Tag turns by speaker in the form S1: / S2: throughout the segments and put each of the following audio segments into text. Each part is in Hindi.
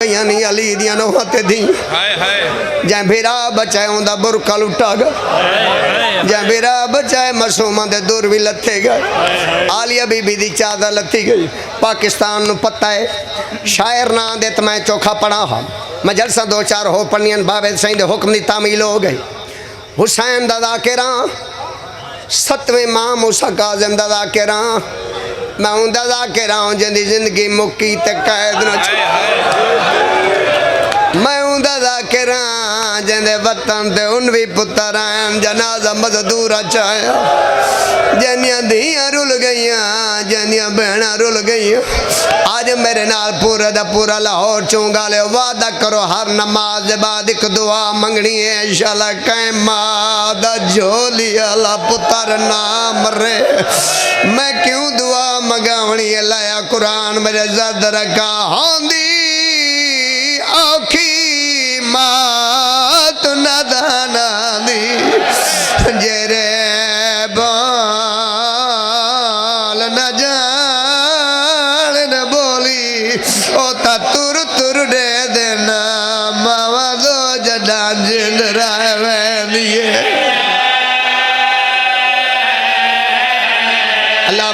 S1: नहीं अली दियां नौहां ते दी जै बेरा बचाए उंदा बुरका लुटा गया जै बेरा बचाए मासूमां दे दूर भी लथे गए आलिया बीबी दी चादर लथी गई। पाकिस्तान नूं पता है शायर ना दे तो मैं चोखा पढ़ा हाँ मैं जलसा दो चार हो पढ़नियन बाबे सही दे हुक्म दी तामील हो गई। हुसैन दा ज़ाकिरा सतवें मां मूसा काज़िम दा ज़ाकिरा मैं उंदा ज़ाकिरा जिंदी जिंदगी मुक्की ते कैद न मैं उंदा ज़ाकिरा जिंदे वतन ते उन भी पुत्र आन जनाजा मजदूर चाया जनिया धियां रुल गईयां जनिया बहना रुल गईयां। आज मेरे नाल पूरा दा पूरा लाहौर चूंगा ले वादा करो हर नमाज दे बाद एक दुआ मंगनी है इंशाअल्लाह कै मां दा झोली अला पुत्र ना मरे। मैं क्यों दुआ मंगावनी लाया कुरान मेरे जद रखा होंदी औखी मात न दाना दी जेरे बाल न जान न बोली ओ ता तुर तुर दे देना मावा दो जदा जिंद रहवे दिए अल्लाह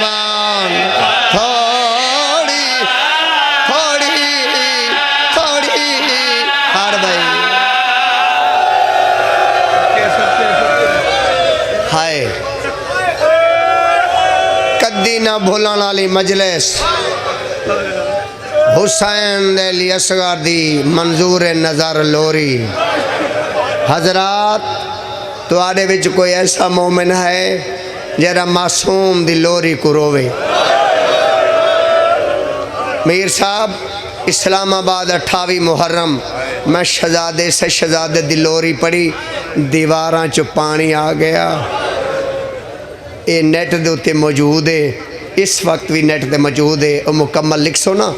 S1: थोड़ी थोड़ी थोड़ी हार भाई हाय कदी ना भूलने वाली मजलिस हुसैन अली असगर दी मंजूर नज़र लोरी। हजरात तुहाडे विच कोई ऐसा मोमिन है जरा मासूम दी लोरी को रोवे। मीर साहब इस्लामाबाद 28 मुहर्रम मैं शहजादे से शहजादे दी लोरी पढ़ी दीवारां च पानी आ गया। ये नेट दे उत्ते मौजूद है इस वक्त भी नेट ते मौजूद है वो मुकम्मल लिख सो ना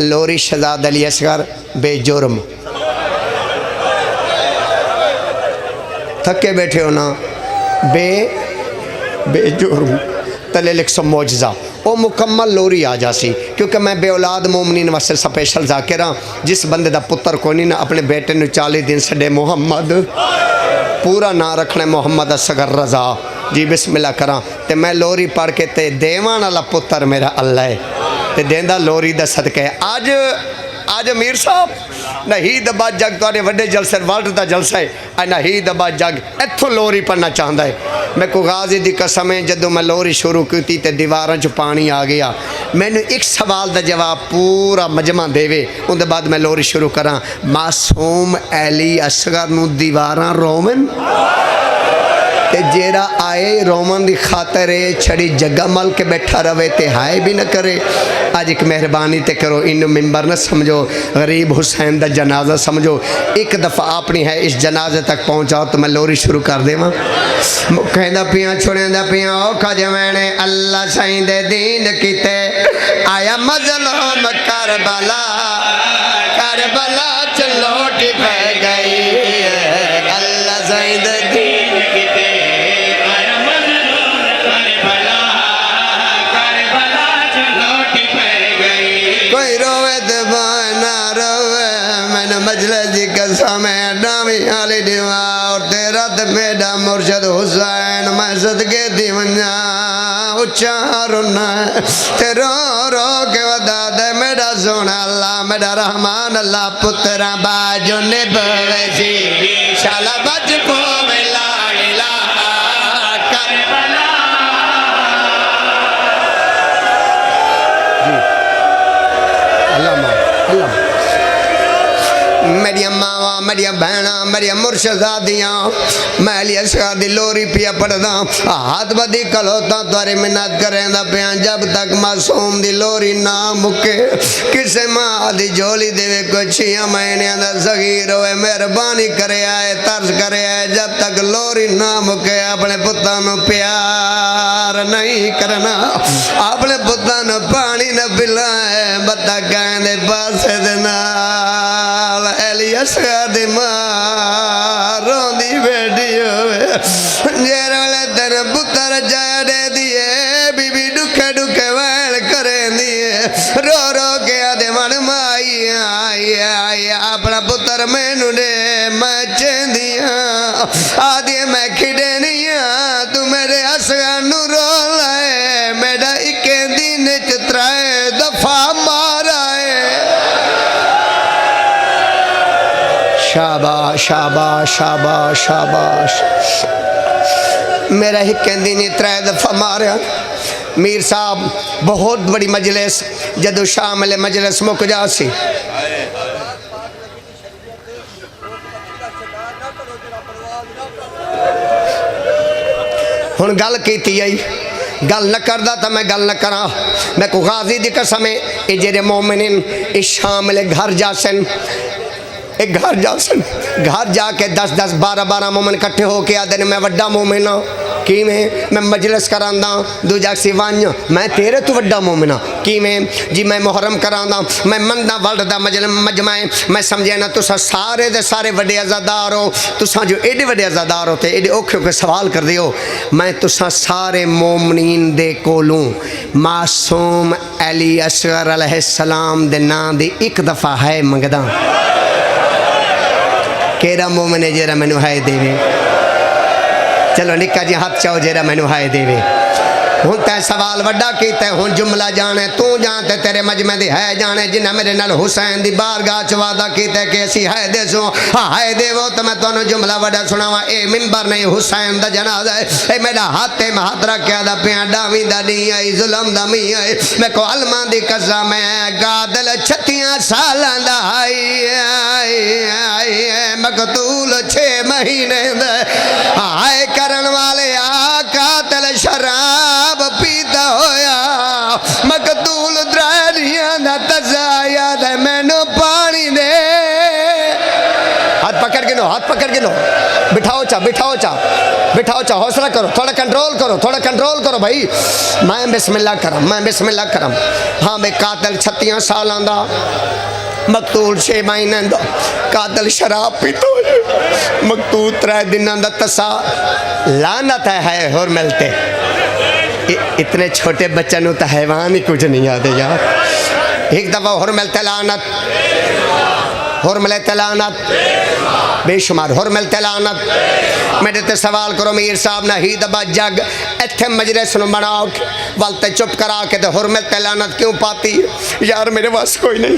S1: लोरी शहजाद अली असगर बेजुर्म थके बैठे हो ना बेजुर्म तले लिख सो मौजज़ा वो मुकम्मल लोरी आ जासी क्योंकि मैं बेऔलाद मोमनीन वास्ते स्पेशल ज़ाकिरा जिस बंदे दा पुत्र कोई नहीं ना अपने बेटे ने 40 दिन छड़े मोहम्मद पूरा ना रखना मोहम्मद असगर रज़ा जी बिस्मिल्लाह करा ते मैं लोरी पढ़ के ते देवान वाला पुत्र मेरा अल्लाह है ते देंदा लोरी दा सदका है। आज मीर साहब नहीद अब्बास जग तुहाडे वड्डे जलसे वर्ल्ड दा जलसा है नहीद अब्बास जग इत्थों लोरी पढ़ना चाहता है। मैं को गाजी दी कसम है जदों मैं लोरी शुरू की ते दीवारां च पानी आ गया मैनू एक सवाल दा जवाब पूरा मजमा देवे उनके बाद मैं लोरी शुरू करा। मासूम अली असगर नू दीवारां रोवन ते जेरा आए रोमन की खातर छड़ी जगह मल के बैठा रवे ते हाय भी न करे। आज एक मेहरबानी ते करो इन मिंबर न समझो गरीब हुसैन दा जनाजा समझो एक दफ़ा अपनी है इस जनाजे तक पहुँचाओ तो मैं लोरी शुरू कर देवां। कहंदा पिया छोड़दा पिया औखा जवैने अल्लाह साईं दे दीन किते आया मजलूम करबला करबला च लोट पै गई अल्लाह साईं दे दीन किते मजलिस की कसम है डावी आली दीवा और तेरा ते मेरा मुर्शद हुसैन मैं सदके दी वन्या उच्चा रोना ते रो रो के वदा दे मेरा सोना अल्लाह मेरा रहमान अल्लाह पुत्रा बाजो ने बवेसी शाला बच को मिला ला करबला जी अल्लाह अल्लाह मेरिया मावा मेरिया बहना मेरिया मुर्शदादियाँ मैं अली असगर दी लोरी पिया पढ़दा हाथ बदी कलोता तारे मिन्नत करेंदा पिया जब तक मासूम दी लोरी ना मुके किसे माँ दी झोली देवे को 6 महीने दा सगीर होए मेहरबानी करे आए तरस करे आए जब तक लोरी ना मुके अपने पुत्तां नू प्यार नहीं करना अपने पुत्तां नू पानी न पिलाए बत्ता कहंदे पासे दे नाल अली असगर दी मां रोंदी बैठी होवे जेरे वेले तेरे पुत्र जाया दे दिए बीबी दुखे दुखे वैल करे दिए रो रो के आदे मन माई अपना पुत्र मैनू दे मैं चेंदिया आदि मैं खिडनी तू मेरे असगा नू रो लाए मेरा एक दिन च 3 दफा मारा है। शाबाश शाबाश शाबाश शाबाश मेरा एक दिन 3 दफा मारा। मीर साहब बहुत बड़ी मजलिस जदों शाम वाले मजलिस मुक जा सी हुण गल की आई गल न करदा तो मैं गल न करा मैं को गाजी दी कसम है ये जेरे मोमिन इस शाम वाले घर जासन एक घर जासन घर जाके 10-10 12-12 मोमिन इकट्ठे होके आते मैं वड्डा मोमिन हाँ कि मैं मजलिस करांदा दूजा सिवान मैं तेरे तो वड्डा मोमिन हाँ कि जी मैं मुहर्रम करांदा मैं मनदा वर्ल्ड दा मजमाए मैं समझे ना तुसा सारे दे सारे वड्डे अज़ादार हो तुसा जो एडे वड्डे अज़ादार हो ते एडे औखे औखे सवाल कर दियो मैं तुसा सारे मोमिनीन दे कोलों मासूम अली असगर अलैहिस्सलाम दे नां दी एक दफ़ा है मंगदा केरा मोमिन है जेरा मैनू हाय देवे चलो निक्का जी हाथ चाओ जेरा मैनू हाय देवे हुण तैं सवाल वड्डा कीता हुण जुमला जाने तू जान ते तेरे मजमे दी है जाने जिन्हें मेरे नाल हुसैन दी बारगाह च वादा कीता कि असी है देसो हाय देवो तो मैं तुहानू जुमला वड्डा सुनावा ए मिंबर नहीं हुसैन दा जनाजा है ए मेरा हाथ ते मैं हाथ रखया दा पिया डावी दा नहीं आई जुल्म दा मी आई मैं को अलमा दी कसम है गादल 36 सालां दा आई मकतूल 6 महीने दा हाय करन वाले आ कातल शराब पीता होया मकतूल द्रारियां दा तजाया दे मैनू पानी दे हाथ पकड़ के नो बिठाओ चा हौसला करो थोड़ा कंट्रोल करो भाई मैं बिस्मिल्लाह करम हाँ मैं कातल 36 साल दा मकतूल 6 महीने दा कातल शराब पीता होया मकतूल 3 दिन दा तसा लानत है और मिलते इतने छोटे बच्चों को तो हैवान ही कुछ नहीं आते यार एक दफ़ा और मिलते लानत बेशुमार और मिलते लानत मेरे ते सवाल करो मीर साहब ना ही दबा जग इत्थे मजलिस नूं बनाओ वलते चुप करा के तो हुर मिलते लानत क्यों पाती यार मेरे बस कोई नहीं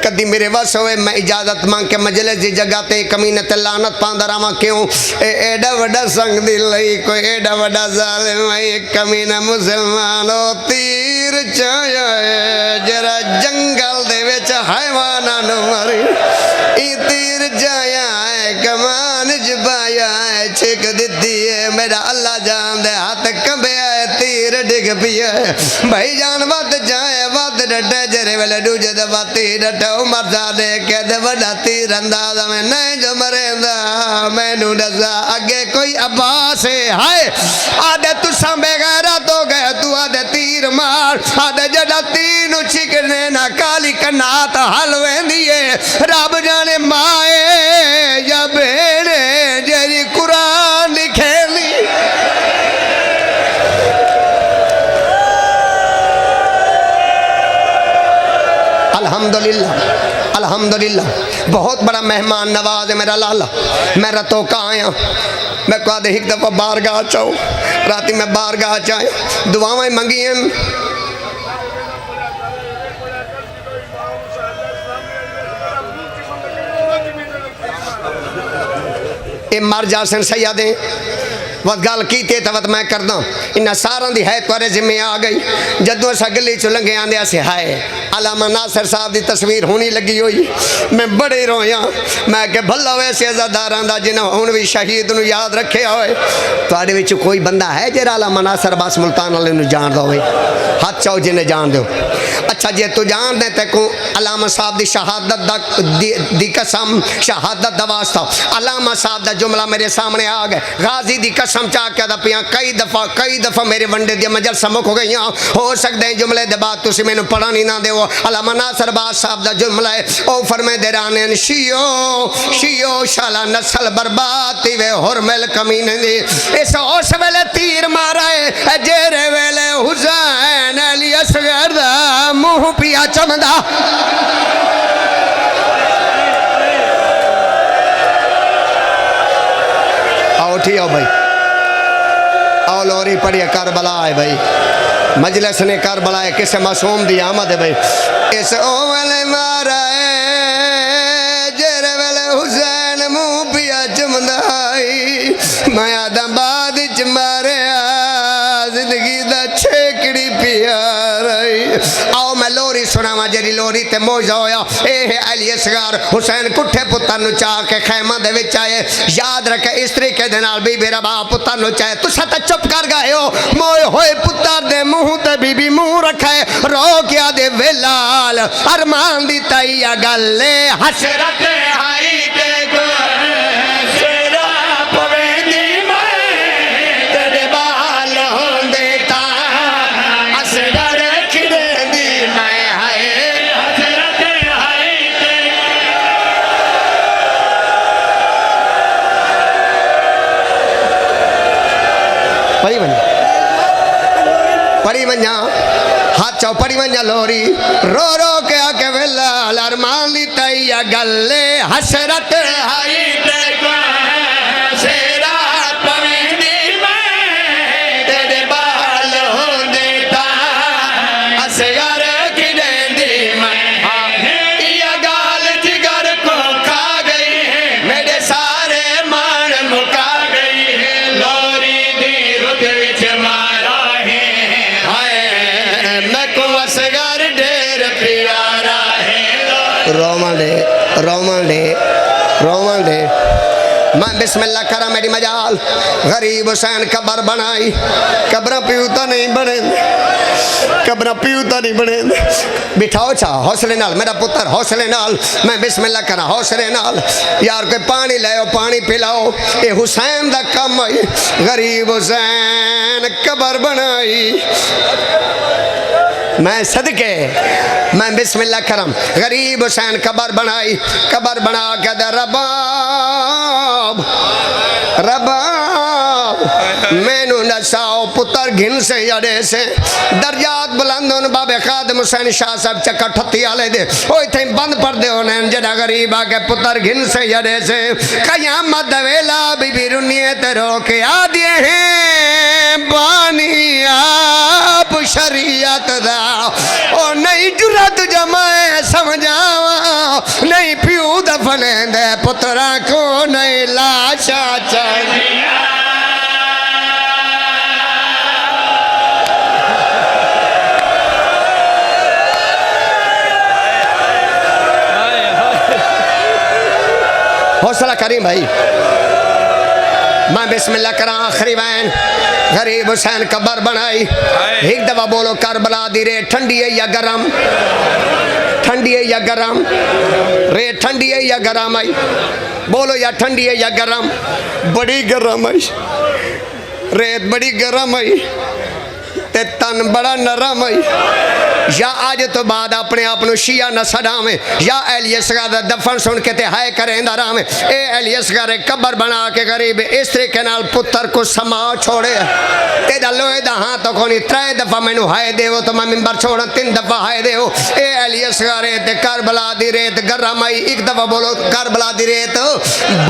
S1: कदी मेरे बस होए मैं इजाजत मांग के मजलिस की जगह ते कमीने ते लानत पांदा रहां क्यों एडा वड्डा संग दी लई कोई एडा वड्डा जालिम है कमीना मुसलमान तीर चाया जरा जंगल दे विच हैवानां नूं मारी ई तीर जाया कमान जबाया छिक दिती है मेरा अल्लाह जान दे हाथ कंबया तीर डिग पिया भाई जान वध जाए वध डटे जरे वेले दूजे दफा तीर डटे उमर जा दे के दे वड्डा तीर अंदाज में नहीं जो मरेंदा मैनू दसा अगे कोई अब्बास है हाय आदे तुसा बेगैरा तो गए तू आदे तीर मार आदे जड़ा तीर नु छिकने ना काली कनात हल वेंदी है रब जाने माए या बेड़े जेरी कुरान लिखेली अल्हम्दुलिल्लाह बहुत बड़ा मेहमान नवाज है मेरा लाला मेरा तो कहाँ आया मैं कहा दे एक दफ़ा बारगाह चाओ राती मैं बारगाह चाहे दुआएं मंगी ये मर जा सन सैयदे वत गल की तवत मैं करदा इन्ना सारा दी है तुरे जिम्मे आ गई जदों अस गली चो लंघे आंदे अस हाय अलामा नासिर साहब की तस्वीर होनी लगी हुई मैं बड़े रोया मैं कि भला वैसे अज़ादारां दा जिन्हें हुण भी शहीद नूं याद रखिया होए तुहाडे विच कोई बंदा है जेड़ा अलामा नासिर अब्बास मुल्तान वाले नूं जानदा होवे हाथ चाओ जिन्हें जान दो अच्छा जे तू जान दे तेको अलामा साहब की शहादत दी कसम शहादत दा वास्ता अलामा साहब दा जुमला मेरे सामने आ गए गाजी दी कसम चा के पिया कई दफ़ा मेरे वंडे दी मजलिसां मुक गई हो सकते हैं जुमले दे बाद तुसीं मैनूं पढ़ा नहीं ना देवो अलामा नासिर अब्बास साहब दा जुमला है ओ फरमाते राने शियो शाला नस्ल बर्बाद थी वे हुरमिल कमीने दी इस उस वेले तीर मारा है जेरे वेले हुसैन अली असगर दा मुंह पिया चमदा उठी आओ भाई, आओ लोरी पढ़िए करबला है भाई, मजलिस ने करबला है, किस मासूम दी आमद है भाई। इस ओवले मारा है जेरे वेले हुसैन मुंह पिया चमदाई, मैं आदमाबाद च मारिया जिंदगी दा छेकड़ी पिया रही। आओ मैं लोरी सुनावा जेरी लोरी ते मौजा होया। ए अली असगर हुसैन कुठे पुत्तर नु चाह के खैमा दे विच आए। याद रखे इस तरीके दे नाल बीबी रा बाप पुत्तर नु चाहे, तुसा ते चुप कर गए हो। मोए होए पुत्तर दे मुंह ते बीबी मुंह रखे, रो क्या दे वेलाल अरमान दी तैया गल्ले हसरत हाई ते को सेरा पवेंदी मैं तेरे बाल होंदे ता असगर खिदेंदी मैं हाय हसरत हाई ते। पढ़ी वञा हाथ चौ पढ़ी वञा लोरी, रो रो के आके वेला अरमान दी तैया गल्ले हसरत हाई ते को सेरा पवेंदी मैं तेरे बाल होंदे ता असगर खिदेंदी मैं। ये गाल जिगर को खा गई है, मेरे सारे मान मुका गई है, लोरी दी रुत विच मारा है हाय मैं को असगर ढेर प्यारा है। रोमन दे रोमन दे रोमन दे मैं बिस्मिल्लाह करा मेरी मजाल। गरीब हुसैन कबर बनाई, कब्र पीऊता नहीं बने, कब्र पीऊता नहीं बने। बिठाओ चा हौसले नाल मेरा पुत्र हौसले नाल, मैं बिस्मिल्लाह करा हौसले नाल। यार कोई पानी लाओ पानी पिलाओ, ये हुसैन दा कम है। गरीब हुसैन कबर बनाई, मैं सदके मैं बिस्मिल्लाह करम। गरीब हुसैन कबर बनाई, कबर बना के दे रबाब रबाब मैनू नसाओ पुत्र घिन से अड़े से दर्जात बुलंद होन बाबे खादम हुसैन शाह साहब चक्का ठत्ती वाले दे ओ इथे बंद पड़दे होने जेड़ा गरीब आके पुत्र घिन से अड़े से कयामत वेला बीबी रुनिए ते रो के आ दिए हैं बानी आप शरीयत दा ओ नहीं जुरत जमाए समझावा नहीं प्यू दफने दे पुत्रा को नहीं लाशा चाहिए। हौसला करीम भाई, मैं बिस्मिल्लाह करा आखिरी वैन। गरीब हुसैन कबर बनाई, एक दफा बोलो करबला दी रे ठंडी है या गरम, ठंडी है या गरम, रे ठंडी है या गरम आई, बोलो या ठंडी है या गरम। बड़ी गरम आई, रेत बड़ी गरम आई ते तन बड़ा नरम आई। या आज तो बाद अपने आप को शिया न सडावे, या एलियसगर दा दफन सुन के ते हाय करेंदा रावे। ए एलियसगर कबर बना के गरीब इस तरीके नाल पुत्र को समा छोड़े तेरा लोहे दा हाथ तो कोनी। 3 दफा मैनू हाय देवो तो मैं मिंबर छोड़ा, 3 दफा हाय देवो। ए एलियसगर ते करबला दी रेत गरम आई, एक दफा बोलो करबला दी रेत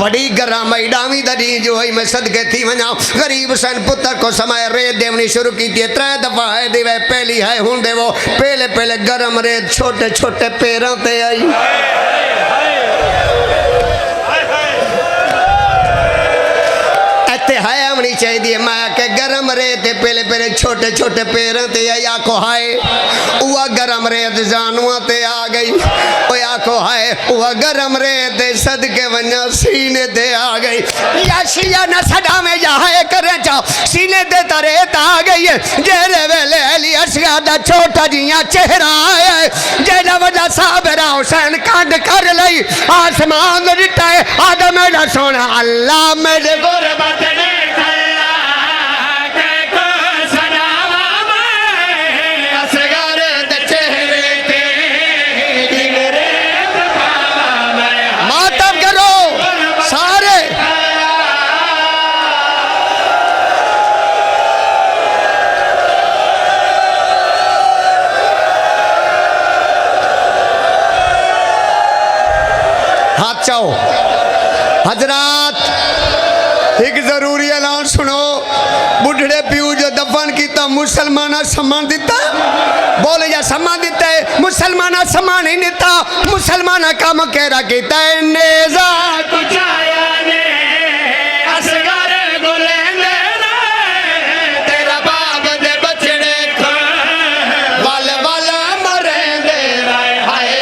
S1: बड़ी गरम आई। डावी दी जो है मैं सदके थी वना। गरीब हुसैन पुत्र को समय रेत देवनी शुरू की, 3 दफा हाय देवे। पहली हाय हुन देवो, पहले पहले गरम रेत छोटे छोटे पैरों ते आई। इतने हाय होनी चाहिए। मैं के गरम रेत पहले पहले छोटे छोटे पैरों ते आई। आखो हाय वह गरम रेत जानुआ ते आ गई। ओए आखो हाय वह गरम रेत सदके वना सीने ते आ गई। या शिया न सदा में या हाय करे जा सीने ते रेत आ गई है। जेरे वेले अली असगर दा छोटा जिया चेहरा आया, जेड़ा वड्डा साबरा हुसैन कंड कर लई। आसमान रिटा है आदम दा सोना अल्लाह मेरे गुरबत ने हजरात एक जरूरी ऐलान सुनो, बुढ़ड़े प्यू जो दफन किया मुसलमाना सम्मान दिता, बोले या सम्मान दिता है, मुसलमाना सम्मान नहीं दिता, मुसलमाना काम कहरा किया है नेजा कुचाया ने असगर गुलेंदे तेरा बाप दे बचड़े वल वल मरेंदे हाय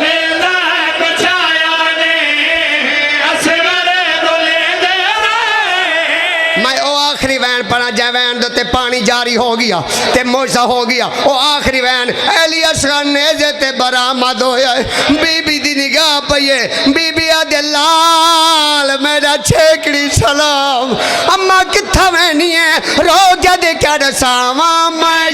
S1: नेजा कुचाया ने असगर गुलेंदे। मैं ओ आखिरी वैन पढ़ा जै वैन दे पानी जारी हो गया ते मोजा हो गया, ओ आखिरी वैन एलियस नेजे ते बरामद होया, बीबी दी निगाह पईए, बीबी आदे लाल मेरा छेकड़ी सलाम, अम्मा कित्था वैनी है रो जद क्या दसावा मैं